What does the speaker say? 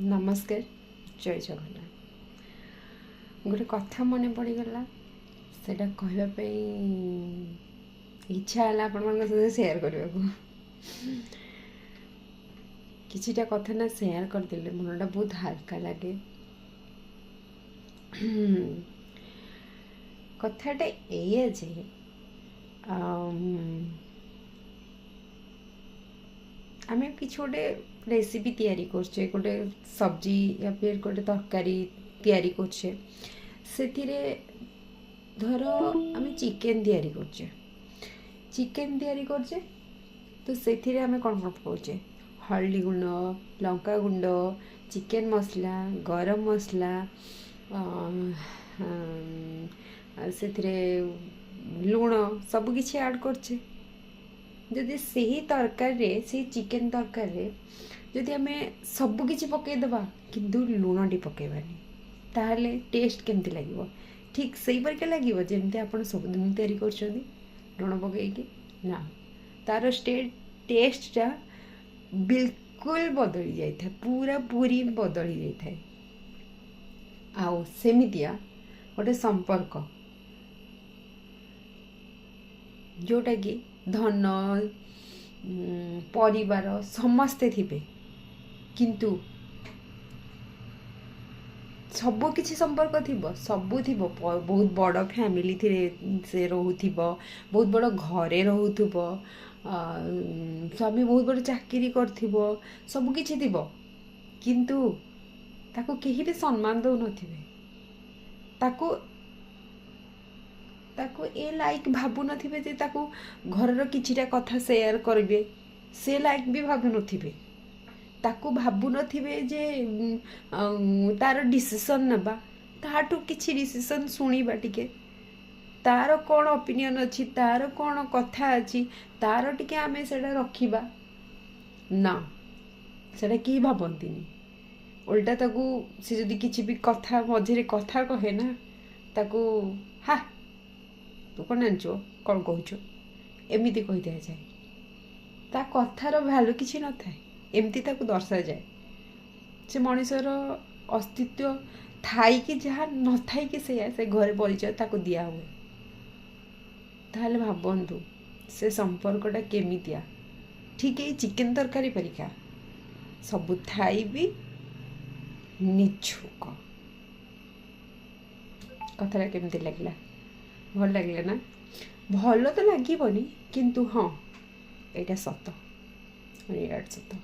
नमस्कार जय जगन्नाथ। गोटे कथा मन पड़गला से कहवाई इच्छा है आपण सहित सेयार करने को किछिटा कथा ना सेयार करदे मनटा बहुत हल्का लगे। कथाटा ये जे आम कि गोटे रेसिपी तैयारी करछे गोटे सब्जी या फिर गोटे तरकारी तैयारी करछे से धर आम चिकेन तैयारी करछे तो से आम कौन कौन पकाउछे हल्दी गुंड लंका गुंड चिकेन मसला गरम मसला से लुण सबकि ऐड करछे। जदि से ही तरकारी से चिकेन तरकारी जदि आम सबकि पकईदबा किंतु लुणटी पकईबानी ताहले टेस्ट केमती लगे ठीक से परिका लगे जमती आप सबुदिन तैयारी कर लुण पकईकी ना तार टेस्टा बिल्कुल बदली जाए पूरा पूरी बदली जाए। आउ सेमितिया गोटे संपर्क जोटा कि धन परिवार समस्ते थिबे किंतु सब किछि संपर्क थिबो सबु थिबो बहुत बड़ फैमिली से रहूथिबो बहुत बड़ घरे रहूथिबो स्वामी बहुत बड़ चाकरी करथिबो सब किछि थिबो किंतु ताको केही भी सम्मान दउ नथिबे ताको ताको ए लाइक भाबु नथिबे जे ताको घरर किछिटा कथा शेयर करबे से लाइक भी भाबु नथिबे ताको भाबु नथिबे जे तार डिसीजन नेबा ताठू किछि डिसीजन सुनिबा टिके तार कौन ओपिनियन अच्छी तार कौन कथा अच्छी तार टिके आमे सेटा रखिबा ना सेटा कि भाबंतीनी उल्टा ताकू से जदि किछि भी कथा मझे कथा कहे ना ताकू हा तू कौन जानचु कौन कहूचु एमती कही दिया जाए ता कथार भैल्यू किसी न थाए एमती ताकू दर्शा जाए से मनीषर अस्तित्व थाई कि जहाँ न थाई कि से घरे परिचय ताकू दिया हुए ताहले भाबंतु से संपर्कटा केमितिया ठीक है चिकेन तरकारी परिका सबु थाई भी निछुक कथाटा केमती लगला भल लगे ना भल तो लगे किंतु हाँ यहाँ सत सत।